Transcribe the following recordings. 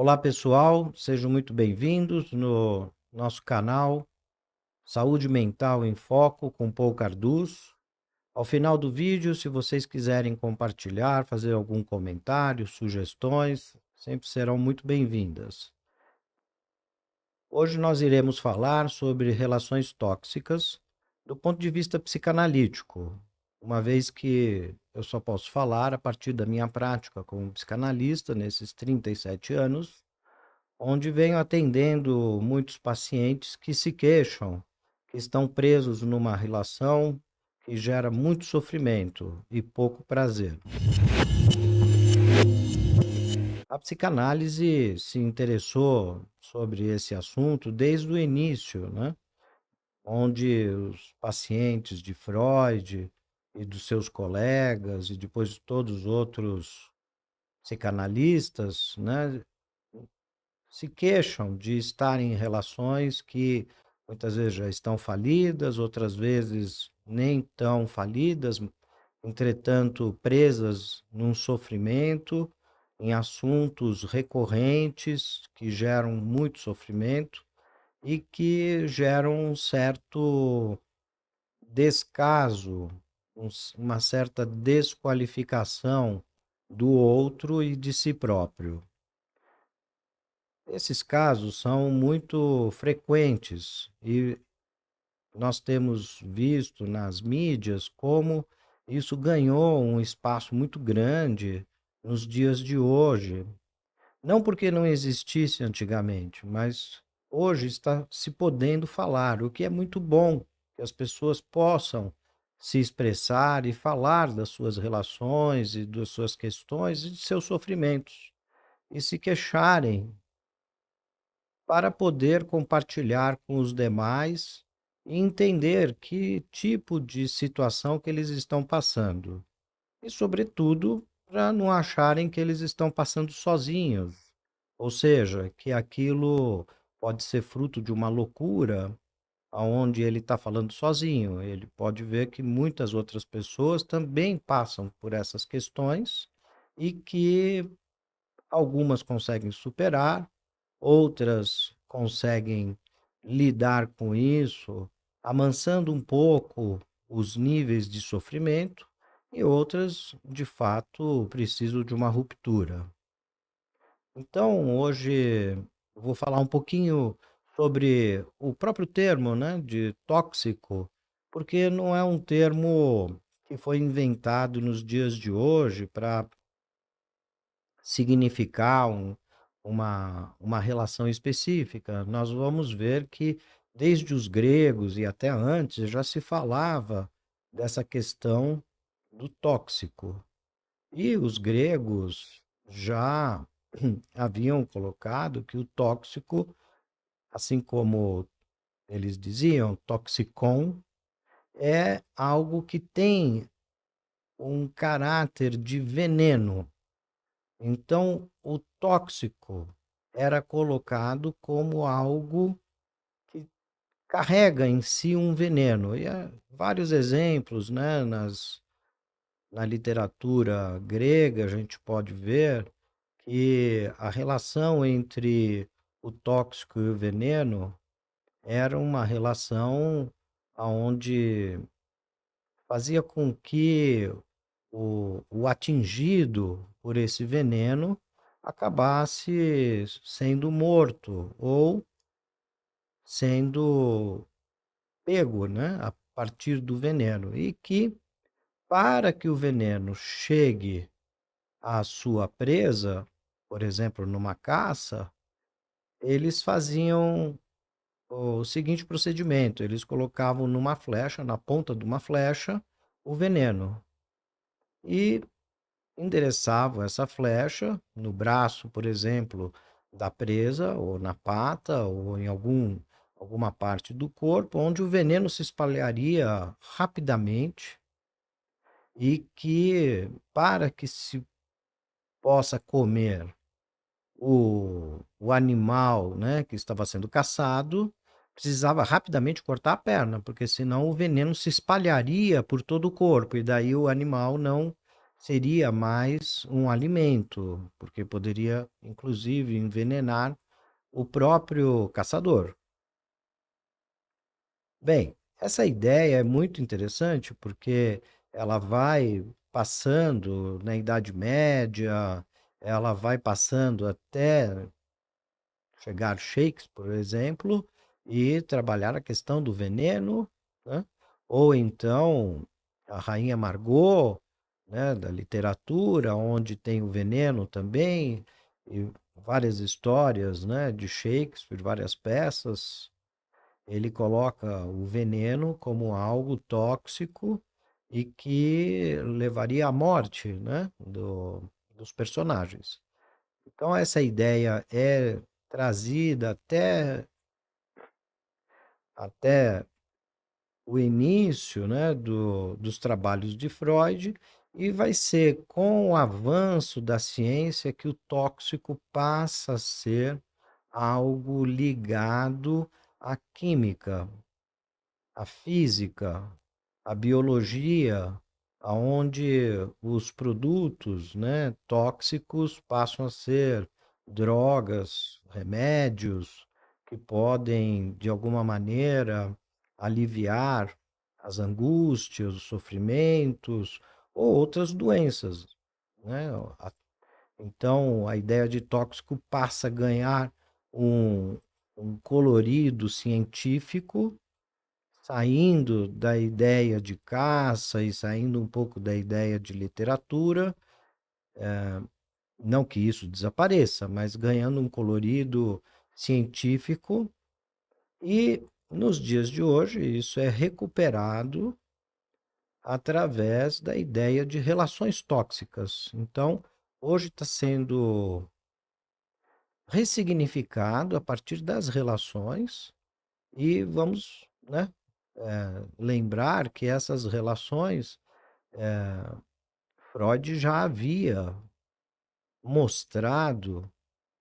Olá pessoal, sejam muito bem-vindos no nosso canal Saúde Mental em Foco com Paul Carduz. Ao final do vídeo, se vocês quiserem compartilhar, fazer algum comentário, sugestões, sempre serão muito bem-vindas. Hoje nós iremos falar sobre relações tóxicas do ponto de vista psicanalítico, uma vez que eu só posso falar a partir da minha prática como psicanalista nesses 37 anos, onde venho atendendo muitos pacientes que se queixam, que estão presos numa relação que gera muito sofrimento e pouco prazer. A psicanálise se interessou sobre esse assunto desde o início, né? Onde os pacientes de Freud e dos seus colegas e depois de todos os outros psicanalistas, né, se queixam de estar em relações que muitas vezes já estão falidas, outras vezes nem tão falidas, entretanto presas num sofrimento, em assuntos recorrentes que geram muito sofrimento e que geram um certo descaso, uma certa desqualificação do outro e de si próprio. Esses casos são muito frequentes e nós temos visto nas mídias como isso ganhou um espaço muito grande nos dias de hoje. Não porque não existisse antigamente, mas hoje está se podendo falar, o que é muito bom, que as pessoas possam se expressar e falar das suas relações e das suas questões e de seus sofrimentos e se queixarem para poder compartilhar com os demais e entender que tipo de situação que eles estão passando. E, sobretudo, para não acharem que eles estão passando sozinhos. Ou seja, que aquilo pode ser fruto de uma loucura, aonde ele está falando sozinho. Ele pode ver que muitas outras pessoas também passam por essas questões e que algumas conseguem superar, outras conseguem lidar com isso, amansando um pouco os níveis de sofrimento, e outras, de fato, precisam de uma ruptura. Então, hoje eu vou falar um pouquinho sobre o próprio termo, né, de tóxico, porque não é um termo que foi inventado nos dias de hoje para significar uma relação específica. Nós vamos ver que desde os gregos e até antes já se falava dessa questão do tóxico. E os gregos já haviam colocado que o tóxico, assim como eles diziam, toxicon, é algo que tem um caráter de veneno. Então, o tóxico era colocado como algo que carrega em si um veneno. E há vários exemplos, né, na literatura grega, a gente pode ver que a relação entre o tóxico e o veneno era uma relação onde fazia com que o atingido por esse veneno acabasse sendo morto ou sendo pego, né, a partir do veneno. E que, para que o veneno chegue à sua presa, por exemplo, numa caça, eles faziam o seguinte procedimento: eles colocavam numa flecha, na ponta de uma flecha, o veneno. E endereçavam essa flecha no braço, por exemplo, da presa, ou na pata, ou em alguma parte do corpo, onde o veneno se espalharia rapidamente e que, para que se possa comer o animal, né, que estava sendo caçado, precisava rapidamente cortar a perna, porque senão o veneno se espalharia por todo o corpo e daí o animal não seria mais um alimento, porque poderia, inclusive, envenenar o próprio caçador. Bem, essa ideia é muito interessante porque ela vai passando na Idade Média, ela vai passando até chegar Shakespeare, por exemplo, e trabalhar a questão do veneno, né? Ou então a Rainha Margot, né, da literatura, onde tem o veneno também, e várias histórias, né, de Shakespeare, várias peças. Ele coloca o veneno como algo tóxico e que levaria à morte, né, dos personagens. Então, essa ideia é trazida até o início, né, dos trabalhos de Freud, e vai ser com o avanço da ciência que o tóxico passa a ser algo ligado à química, a física, a biologia, aonde os produtos, né, tóxicos passam a ser drogas, remédios que podem, de alguma maneira, aliviar as angústias, os sofrimentos ou outras doenças, né? Então, a ideia de tóxico passa a ganhar um, um colorido científico, saindo da ideia de caça e saindo um pouco da ideia de literatura, não que isso desapareça, mas ganhando um colorido científico, e nos dias de hoje isso é recuperado através da ideia de relações tóxicas. Então, hoje está sendo ressignificado a partir das relações, e vamos, né, lembrar que essas relações Freud já havia mostrado,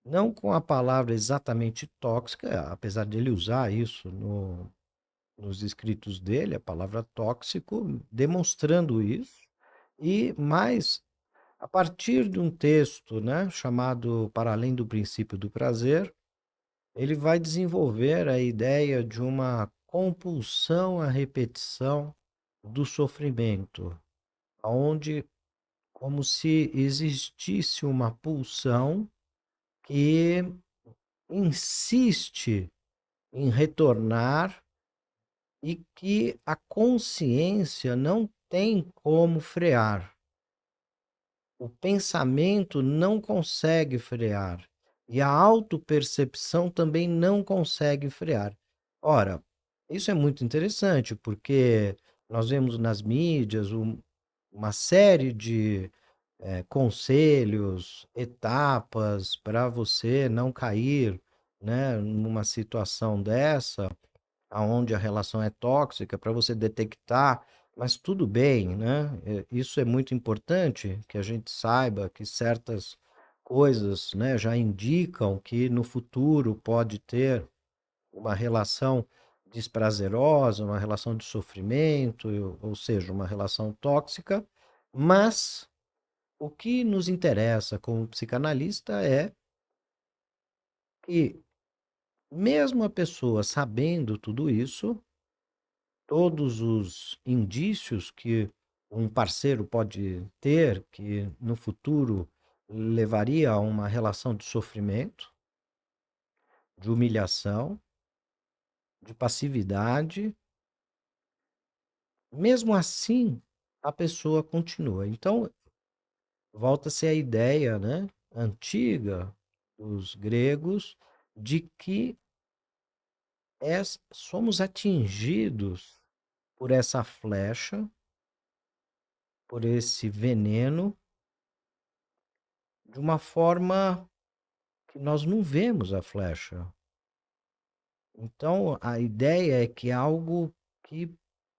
não com a palavra exatamente tóxica, apesar de ele usar isso nos escritos dele, a palavra tóxico, demonstrando isso, e mais a partir de um texto, né, chamado Para Além do Princípio do Prazer, ele vai desenvolver a ideia de uma compulsão à repetição do sofrimento, onde como se existisse uma pulsão que insiste em retornar e que a consciência não tem como frear. O pensamento não consegue frear e a autopercepção também não consegue frear. Ora, isso é muito interessante porque nós vemos nas mídias uma série de conselhos, etapas para você não cair, né, numa situação dessa, aonde a relação é tóxica, para você detectar, mas tudo bem, né? Isso é muito importante que a gente saiba que certas coisas, né, já indicam que no futuro pode ter uma relação desprazerosa, uma relação de sofrimento, ou seja, uma relação tóxica, mas o que nos interessa como psicanalista é que, mesmo a pessoa sabendo tudo isso, todos os indícios que um parceiro pode ter, que no futuro levaria a uma relação de sofrimento, de humilhação, de passividade, mesmo assim, a pessoa continua. Então, volta-se à ideia, né, antiga dos gregos de que somos atingidos por essa flecha, por esse veneno, de uma forma que nós não vemos a flecha. Então, a ideia é que é algo que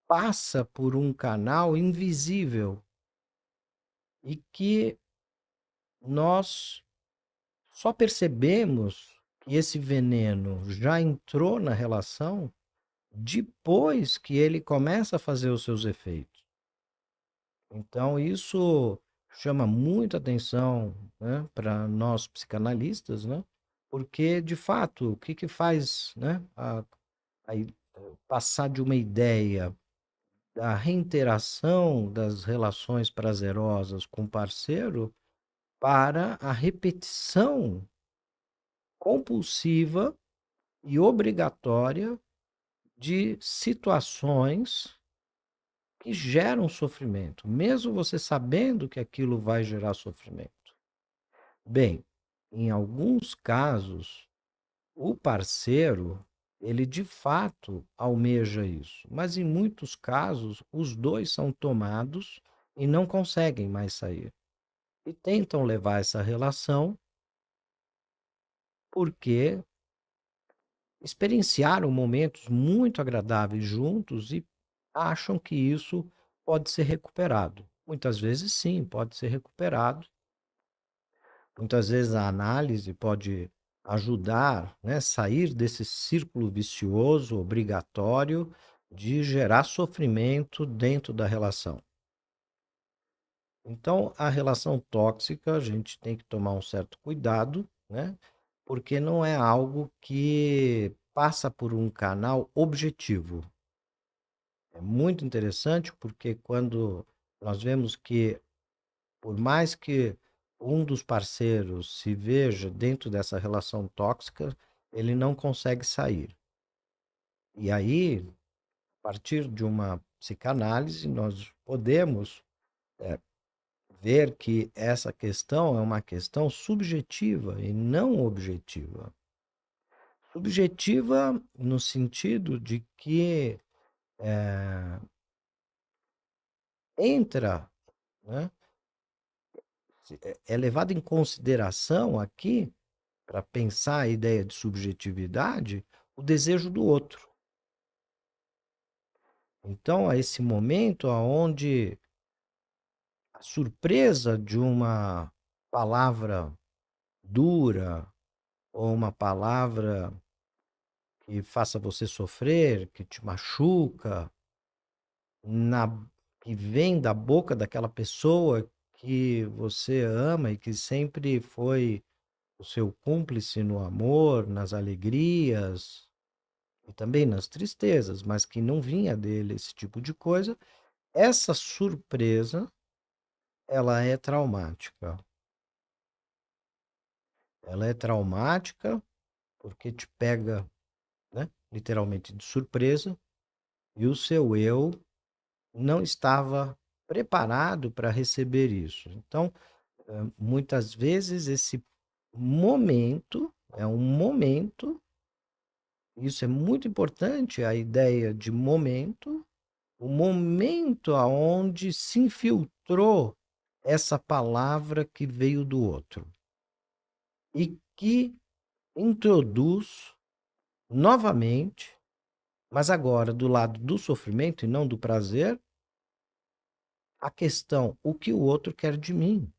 passa por um canal invisível e que nós só percebemos que esse veneno já entrou na relação depois que ele começa a fazer os seus efeitos. Então, isso chama muita atenção, né, para nós psicanalistas, né? Porque, de fato, o que que faz, né, passar de uma ideia da reinteração das relações prazerosas com o parceiro para a repetição compulsiva e obrigatória de situações que geram sofrimento, mesmo você sabendo que aquilo vai gerar sofrimento. Bem, em alguns casos, o parceiro, ele de fato almeja isso, mas em muitos casos, os dois são tomados e não conseguem mais sair. E tentam levar essa relação porque experienciaram momentos muito agradáveis juntos e acham que isso pode ser recuperado. Muitas vezes, sim, pode ser recuperado. Muitas vezes a análise pode ajudar, né, sair desse círculo vicioso, obrigatório, de gerar sofrimento dentro da relação. Então, a relação tóxica, a gente tem que tomar um certo cuidado, né? Porque não é algo que passa por um canal objetivo. É muito interessante porque quando nós vemos que, por mais que um dos parceiros se veja dentro dessa relação tóxica, ele não consegue sair. E aí, a partir de uma psicanálise, nós podemos ver que essa questão é uma questão subjetiva e não objetiva. Subjetiva no sentido de que entra, né, é levado em consideração aqui, para pensar a ideia de subjetividade, o desejo do outro. Então, é esse momento onde a surpresa de uma palavra dura ou uma palavra que faça você sofrer, que te machuca, na, que vem da boca daquela pessoa que você ama e que sempre foi o seu cúmplice no amor, nas alegrias e também nas tristezas, mas que não vinha dele esse tipo de coisa, essa surpresa, ela é traumática. Ela é traumática porque te pega, né, literalmente de surpresa, e o seu eu não estava preparado para receber isso. Então, muitas vezes esse momento é um momento, isso é muito importante, a ideia de momento, o momento aonde se infiltrou essa palavra que veio do outro e que introduz novamente, mas agora do lado do sofrimento e não do prazer, a questão: o que o outro quer de mim?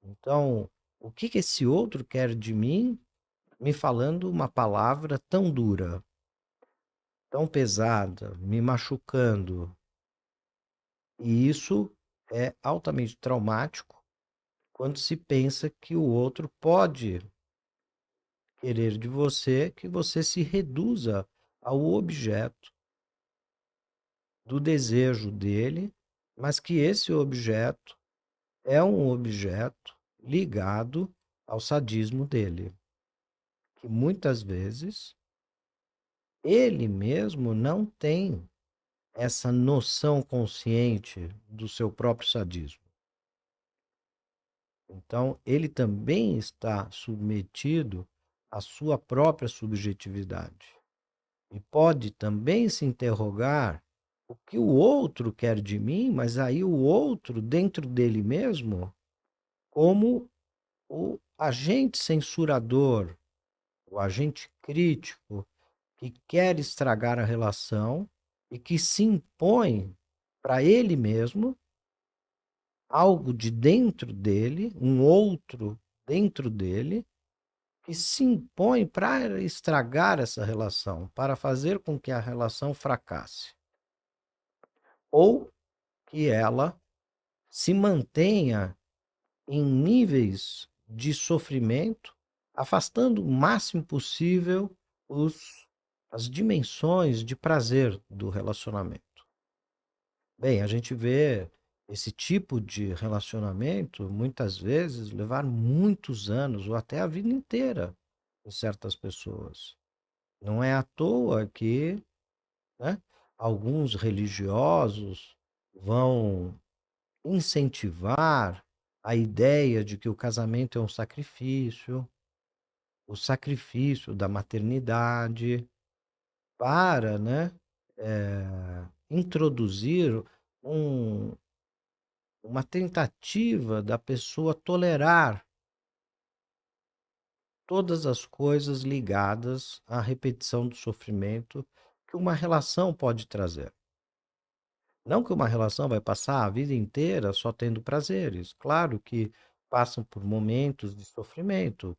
Então, o que que esse outro quer de mim me falando uma palavra tão dura, tão pesada, me machucando? E isso é altamente traumático quando se pensa que o outro pode querer de você que você se reduza ao objeto do desejo dele, mas que esse objeto é um objeto ligado ao sadismo dele, que muitas vezes ele mesmo não tem essa noção consciente do seu próprio sadismo. Então, ele também está submetido à sua própria subjetividade. E pode também se interrogar o que o outro quer de mim, mas aí o outro, dentro dele mesmo, como o agente censurador, o agente crítico, que quer estragar a relação e que se impõe para ele mesmo algo de dentro dele, um outro dentro dele, que se impõe para estragar essa relação, para fazer com que a relação fracasse ou que ela se mantenha em níveis de sofrimento, afastando o máximo possível as dimensões de prazer do relacionamento. Bem, a gente vê esse tipo de relacionamento muitas vezes levar muitos anos ou até a vida inteira em certas pessoas. Não é à toa que, né, alguns religiosos vão incentivar a ideia de que o casamento é um sacrifício, o sacrifício da maternidade, para, né, introduzir um, uma tentativa da pessoa tolerar todas as coisas ligadas à repetição do sofrimento que uma relação pode trazer. Não que uma relação vai passar a vida inteira só tendo prazeres. Claro que passam por momentos de sofrimento,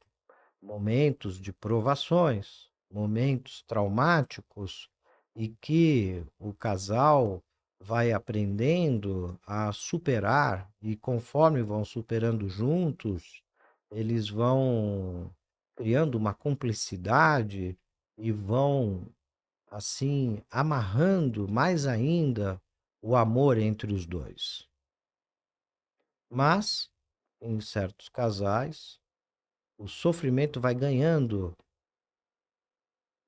momentos de provações, momentos traumáticos e que o casal vai aprendendo a superar e conforme vão superando juntos, eles vão criando uma cumplicidade e vão assim amarrando mais ainda o amor entre os dois. Mas em certos casais, o sofrimento vai ganhando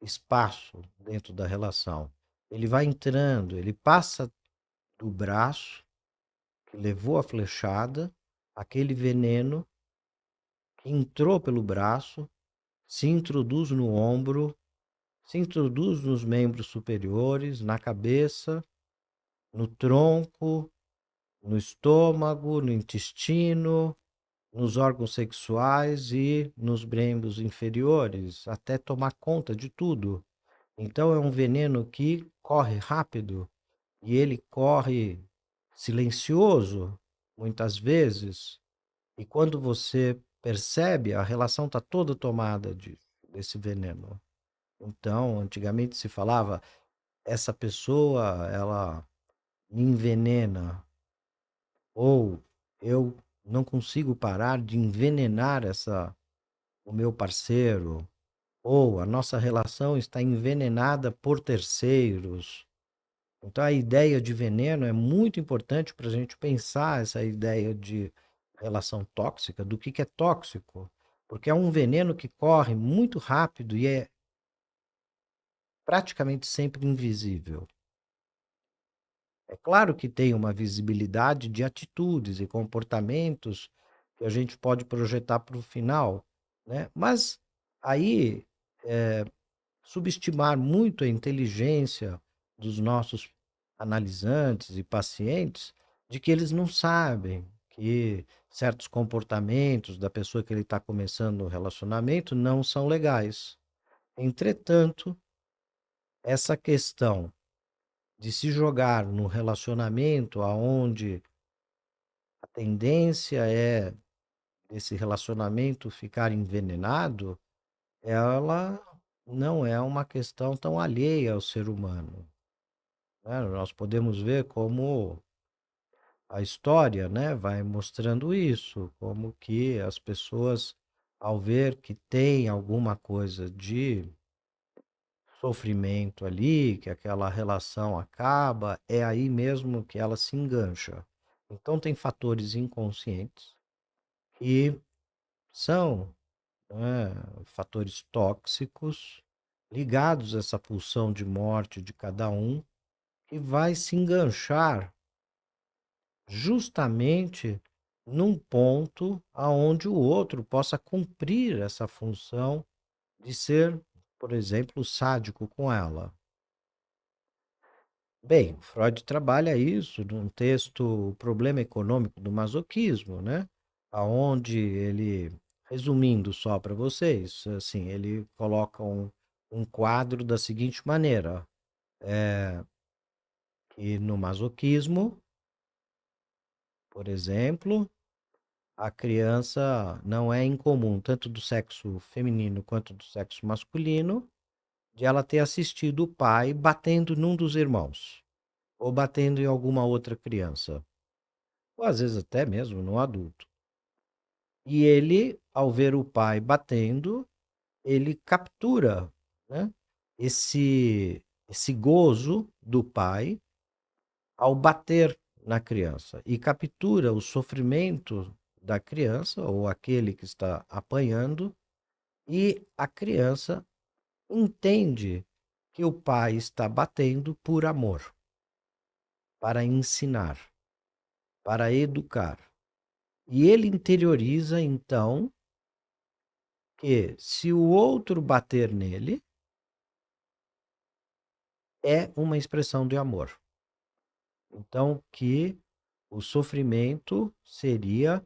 espaço dentro da relação. Ele vai entrando, ele passa do braço que levou a flechada, aquele veneno que entrou pelo braço, se introduz no ombro, se introduz nos membros superiores, na cabeça, no tronco, no estômago, no intestino, nos órgãos sexuais e nos membros inferiores, até tomar conta de tudo. Então é um veneno que corre rápido e ele corre silencioso, muitas vezes, e quando você percebe, a relação está toda tomada desse veneno. Então, antigamente se falava, essa pessoa, ela me envenena, ou eu não consigo parar de envenenar o meu parceiro, ou a nossa relação está envenenada por terceiros. Então, a ideia de veneno é muito importante para a gente pensar essa ideia de relação tóxica, do que é tóxico, porque é um veneno que corre muito rápido e é praticamente sempre invisível. É claro que tem uma visibilidade de atitudes e comportamentos que a gente pode projetar para o final, né? Mas aí subestimar muito a inteligência dos nossos analisantes e pacientes de que eles não sabem que certos comportamentos da pessoa que ele está começando o relacionamento não são legais. Entretanto, essa questão de se jogar no relacionamento aonde a tendência é esse relacionamento ficar envenenado, ela não é uma questão tão alheia ao ser humano, né? Nós podemos ver como a história, né, vai mostrando isso, como que as pessoas, ao ver que tem alguma coisa de sofrimento ali, que aquela relação acaba, é aí mesmo que ela se engancha. Então, tem fatores inconscientes que são, né, fatores tóxicos ligados a essa pulsão de morte de cada um, que vai se enganchar justamente num ponto aonde o outro possa cumprir essa função de ser, por exemplo, sádico com ela. Bem, Freud trabalha isso num texto O Problema Econômico do Masoquismo, né? Aonde ele, resumindo só para vocês, assim, ele coloca um quadro da seguinte maneira, que no masoquismo, por exemplo, a criança não é incomum, tanto do sexo feminino quanto do sexo masculino, de ela ter assistido o pai batendo num dos irmãos ou batendo em alguma outra criança. ou às vezes até mesmo no adulto. E ele, ao ver o pai batendo, ele captura, né, esse gozo do pai ao bater na criança e captura o sofrimento da criança ou aquele que está apanhando, e a criança entende que o pai está batendo por amor, para ensinar, para educar. E ele interioriza então que se o outro bater nele é uma expressão de amor. Então que o sofrimento seria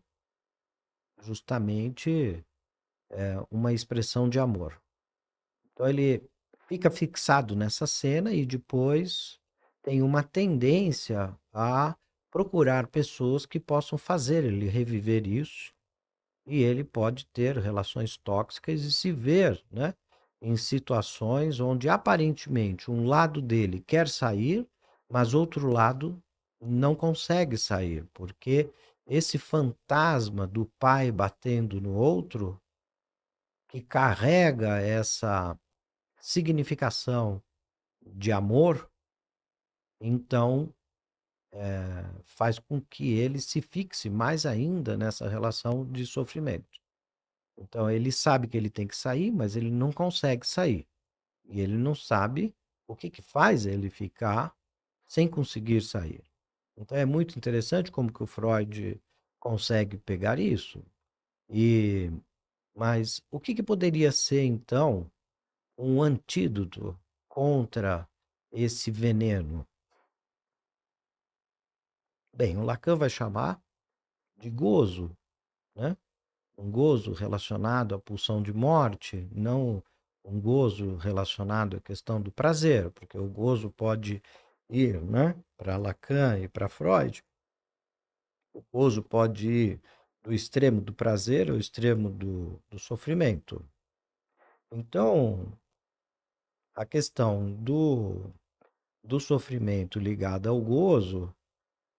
justamente uma expressão de amor. Então ele fica fixado nessa cena e depois tem uma tendência a procurar pessoas que possam fazer ele reviver isso, e ele pode ter relações tóxicas e se ver, né, em situações onde aparentemente um lado dele quer sair, mas outro lado não consegue sair, porque esse fantasma do pai batendo no outro, que carrega essa significação de amor, então faz com que ele se fixe mais ainda nessa relação de sofrimento. Então ele sabe que ele tem que sair, mas ele não consegue sair. E ele não sabe o que que faz ele ficar sem conseguir sair. Então é muito interessante como que o Freud consegue pegar isso. E mas o que que poderia ser então um antídoto contra esse veneno? Bem, o Lacan vai chamar de gozo, né? Um gozo relacionado à pulsão de morte, não um gozo relacionado à questão do prazer, porque o gozo pode ir, né, para Lacan e para Freud. O gozo pode ir do extremo do prazer ao extremo do sofrimento. Então, a questão do sofrimento ligado ao gozo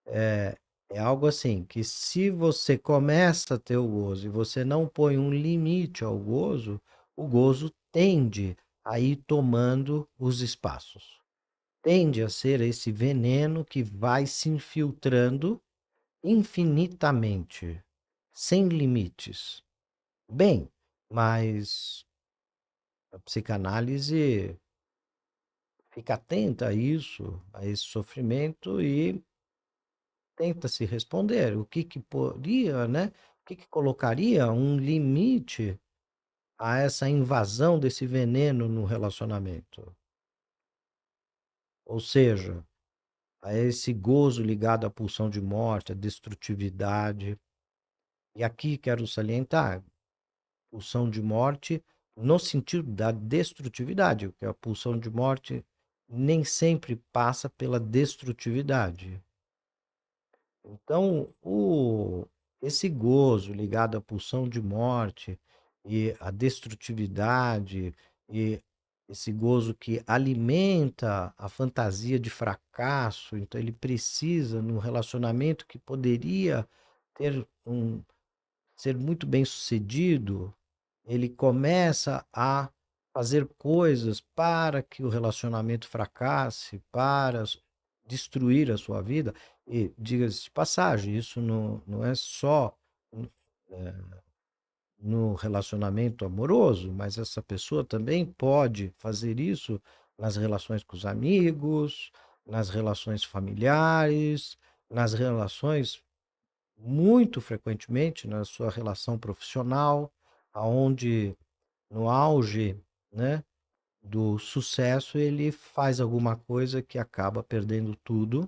é algo assim, que se você começa a ter o gozo e você não põe um limite ao gozo, o gozo tende a ir tomando os espaços. Tende a ser esse veneno que vai se infiltrando infinitamente, sem limites. Bem, mas a psicanálise fica atenta a isso, a esse sofrimento, e tenta se responder o que que poderia, né? O que que colocaria um limite a essa invasão desse veneno no relacionamento? Ou seja, a esse gozo ligado à pulsão de morte, à destrutividade. E aqui quero salientar, pulsão de morte no sentido da destrutividade, porque a pulsão de morte nem sempre passa pela destrutividade. Então, esse gozo ligado à pulsão de morte e à destrutividade, e esse gozo que alimenta a fantasia de fracasso, então ele precisa, num relacionamento que poderia ter ser muito bem sucedido, ele começa a fazer coisas para que o relacionamento fracasse, para destruir a sua vida. E, diga-se de passagem, isso não é só no relacionamento amoroso, mas essa pessoa também pode fazer isso nas relações com os amigos, nas relações familiares, nas relações, muito frequentemente, na sua relação profissional, aonde no auge, né, do sucesso, ele faz alguma coisa que acaba perdendo tudo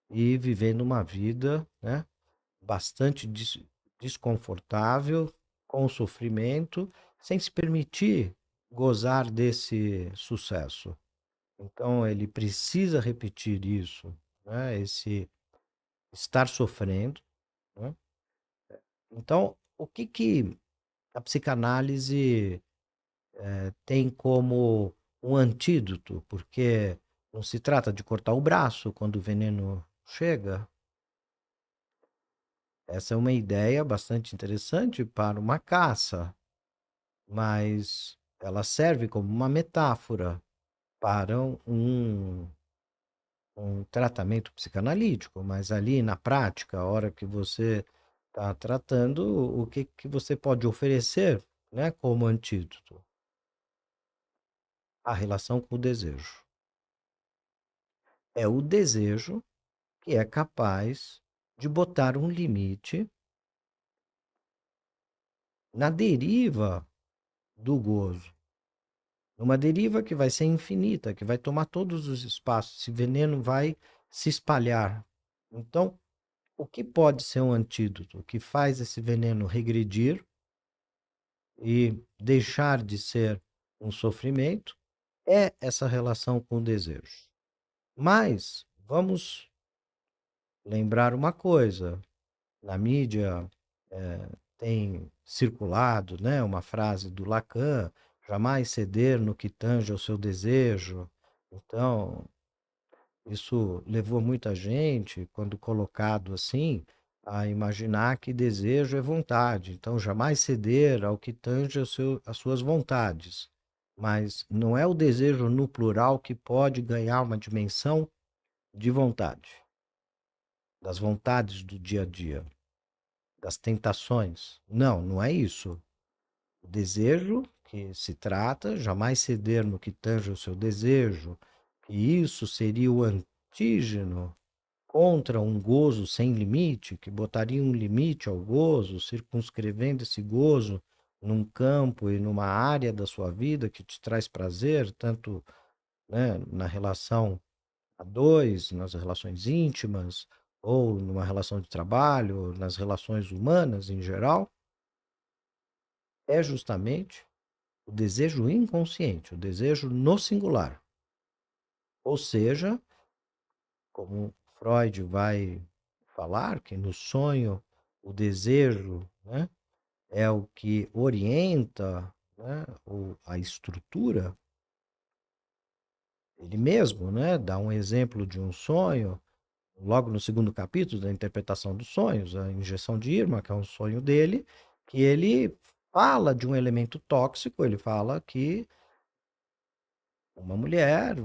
e vivendo uma vida, né, bastante desconfortável, com sofrimento, sem se permitir gozar desse sucesso. Então, ele precisa repetir isso, né, esse estar sofrendo, né? Então, o que que a psicanálise tem como um antídoto? Porque não se trata de cortar o braço quando o veneno chega, Essa é uma ideia bastante interessante para uma caça, mas ela serve como uma metáfora para um tratamento psicanalítico, mas ali na prática, a hora que você está tratando, o que, que você pode oferecer, né, como antídoto? A relação com o desejo. É o desejo que é capaz de botar um limite na deriva do gozo. Uma deriva que vai ser infinita, que vai tomar todos os espaços, esse veneno vai se espalhar. Então, o que pode ser um antídoto? O que faz esse veneno regredir e deixar de ser um sofrimento é essa relação com o desejo. Mas vamos lembrar uma coisa: na mídia tem circulado, né, uma frase do Lacan: jamais ceder no que tange ao seu desejo. Então, isso levou muita gente, quando colocado assim, a imaginar que desejo é vontade. Então, jamais ceder ao que tange as suas vontades. Mas não é o desejo no plural que pode ganhar uma dimensão de vontade, das vontades do dia a dia, das tentações. Não, não é isso. O desejo que se trata, jamais ceder no que tange o seu desejo, que isso seria o antígeno contra um gozo sem limite, que botaria um limite ao gozo, circunscrevendo esse gozo num campo e numa área da sua vida que te traz prazer, tanto, né, na relação a dois, nas relações íntimas, ou numa relação de trabalho, nas relações humanas em geral, é justamente o desejo inconsciente, o desejo no singular. Ou seja, como Freud vai falar, que no sonho o desejo, né, é o que orienta, né, a estrutura. Ele mesmo, né, dá um exemplo de um sonho, logo no segundo capítulo da interpretação dos sonhos, a injeção de Irma, que é um sonho dele, que ele fala de um elemento tóxico, ele fala que uma mulher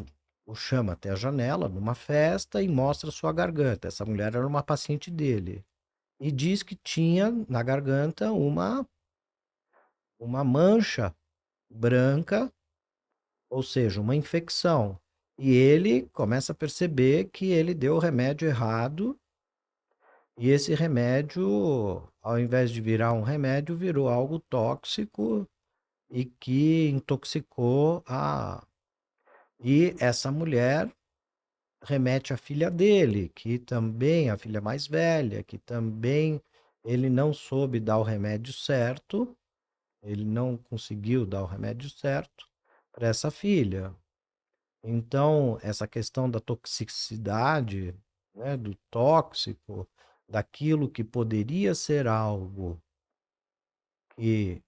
o chama até a janela numa festa e mostra sua garganta. Essa mulher era uma paciente dele. E diz que tinha na garganta uma mancha branca, ou seja, uma infecção. E ele começa a perceber que ele deu o remédio errado, e esse remédio, ao invés de virar um remédio, virou algo tóxico e que intoxicou a. E essa mulher remete à filha dele, que também, a filha mais velha, que também ele não soube dar o remédio certo, ele não conseguiu dar o remédio certo para essa filha. Então, essa questão da toxicidade, né, do tóxico, daquilo que poderia ser algo que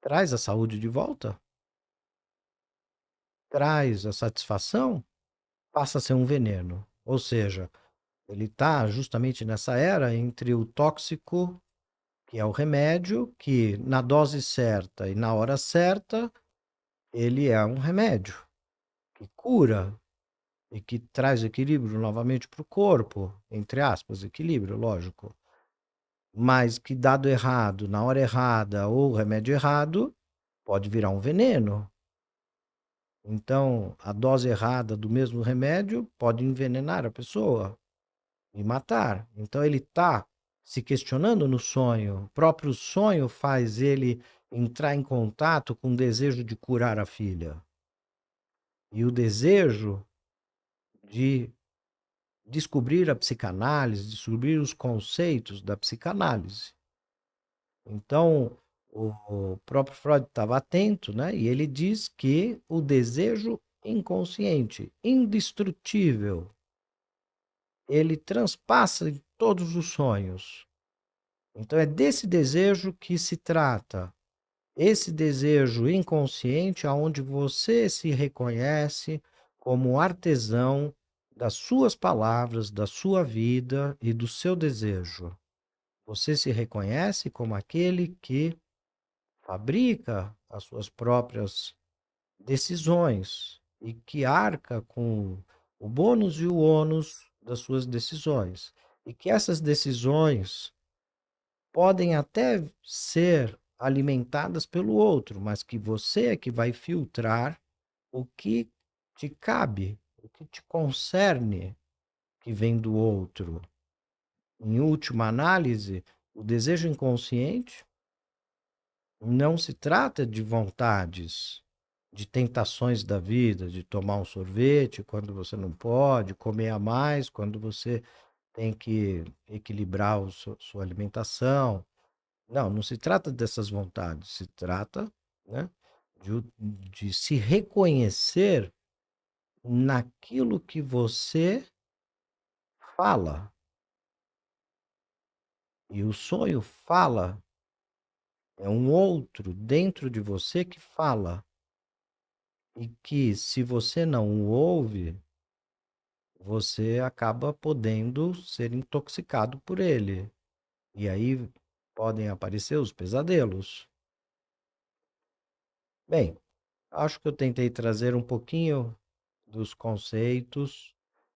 traz a saúde de volta, traz a satisfação, passa a ser um veneno. Ou seja, ele está justamente nessa era entre o tóxico, que é o remédio, que na dose certa e na hora certa, ele é um remédio que cura e que traz equilíbrio novamente para o corpo, entre aspas, equilíbrio, lógico. Mas que dado errado, na hora errada ou remédio errado, pode virar um veneno. Então, a dose errada do mesmo remédio pode envenenar a pessoa e matar. Então ele está se questionando no sonho. O próprio sonho faz ele entrar em contato com o desejo de curar a filha. E o desejo de descobrir a psicanálise, descobrir os conceitos da psicanálise. Então, o próprio Freud estava atento, né? E ele diz que o desejo inconsciente, indestrutível, ele transpassa em todos os sonhos. Então é desse desejo que se trata. Esse desejo inconsciente aonde você se reconhece como artesão das suas palavras, da sua vida e do seu desejo. Você se reconhece como aquele que fabrica as suas próprias decisões e que arca com o bônus e o ônus das suas decisões. E que essas decisões podem até ser alimentadas pelo outro, mas que você é que vai filtrar o que te cabe, o que te concerne, que vem do outro. Em última análise, o desejo inconsciente não se trata de vontades, de tentações da vida, de tomar um sorvete quando você não pode, comer a mais quando você tem que equilibrar sua alimentação. Não, não se trata dessas vontades, se trata, né, de se reconhecer naquilo que você fala. E o sonho fala, é um outro dentro de você que fala. E que, se você não o ouve, você acaba podendo ser intoxicado por ele. E aí podem aparecer os pesadelos. Bem, acho que eu tentei trazer um pouquinho dos conceitos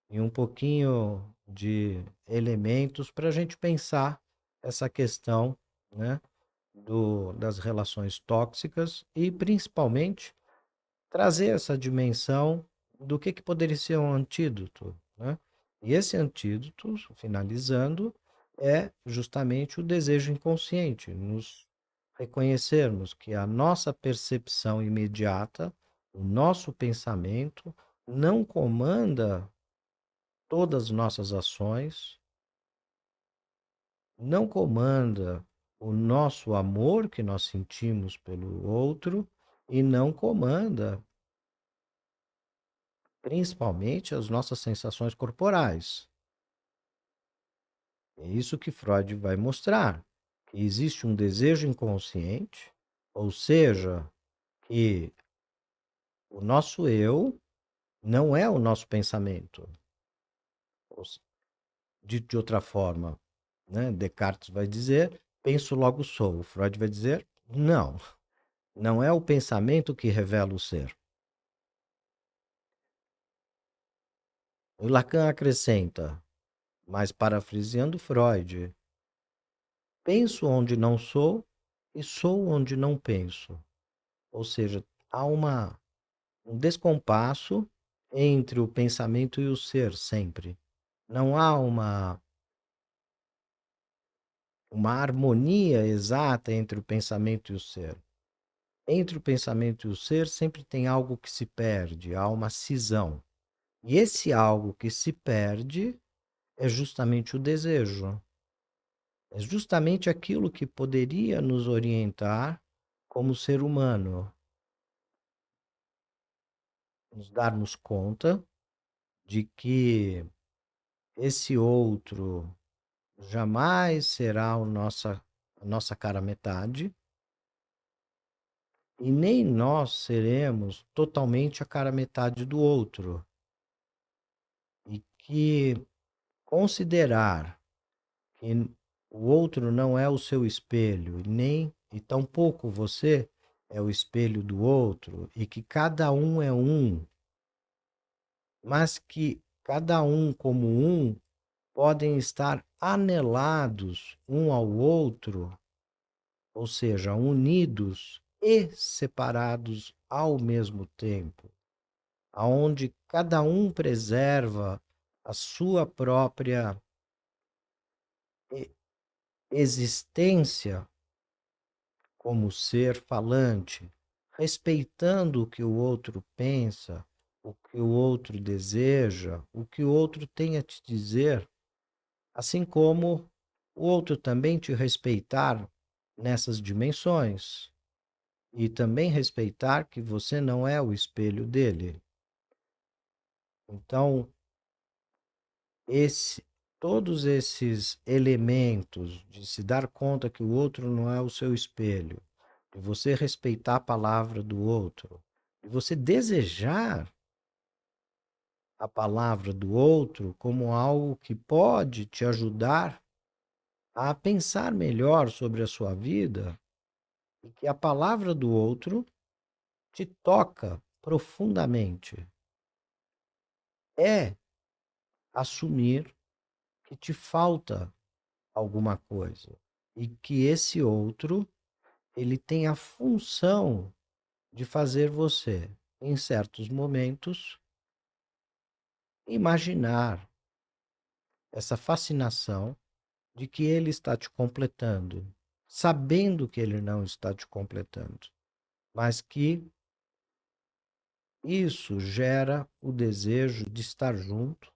e um pouquinho de elementos para a gente pensar essa questão, né, das relações tóxicas e principalmente trazer essa dimensão do que poderia ser um antídoto, né? E esse antídoto, finalizando, é justamente o desejo inconsciente, nos reconhecermos que a nossa percepção imediata, o nosso pensamento, não comanda todas as nossas ações, não comanda o nosso amor que nós sentimos pelo outro e não comanda principalmente as nossas sensações corporais. É isso que Freud vai mostrar, que existe um desejo inconsciente, ou seja, que o nosso eu não é o nosso pensamento. Dito de outra forma, né? Descartes vai dizer, penso logo sou. Freud vai dizer, não, não é o pensamento que revela o ser. O Lacan acrescenta, mas parafraseando Freud, penso onde não sou e sou onde não penso. Ou seja, há um descompasso entre o pensamento e o ser sempre. Não há uma harmonia exata entre o pensamento e o ser. Entre o pensamento e o ser sempre tem algo que se perde, há uma cisão. E esse algo que se perde é justamente o desejo. É justamente aquilo que poderia nos orientar como ser humano, nos darmos conta de que esse outro jamais será a nossa cara metade e nem nós seremos totalmente a cara metade do outro. E que considerar que o outro não é o seu espelho, nem e tampouco você é o espelho do outro, e que cada um é um, mas que cada um como um podem estar anelados um ao outro, ou seja, unidos e separados ao mesmo tempo, aonde cada um preserva a sua própria existência como ser falante, respeitando o que o outro pensa, o que o outro deseja, o que o outro tem a te dizer, assim como o outro também te respeitar nessas dimensões e também respeitar que você não é o espelho dele. Então, esse todos esses elementos de se dar conta que o outro não é o seu espelho, de você respeitar a palavra do outro, de você desejar a palavra do outro como algo que pode te ajudar a pensar melhor sobre a sua vida e que a palavra do outro te toca profundamente. É assumir que te falta alguma coisa e que esse outro ele tem a função de fazer você, em certos momentos, imaginar essa fascinação de que ele está te completando, sabendo que ele não está te completando, mas que isso gera o desejo de estar junto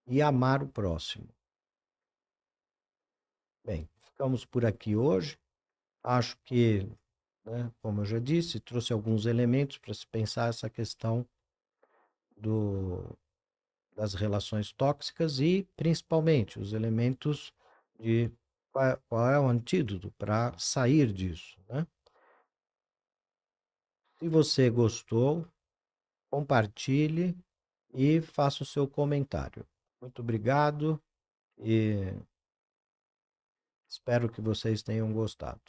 e amar o próximo. Bem, ficamos por aqui hoje. Acho que, né, como eu já disse, trouxe alguns elementos para se pensar essa questão do, das relações tóxicas e, principalmente, os elementos de qual é o antídoto para sair disso, né? Se você gostou, compartilhe e faça o seu comentário. Muito obrigado e espero que vocês tenham gostado.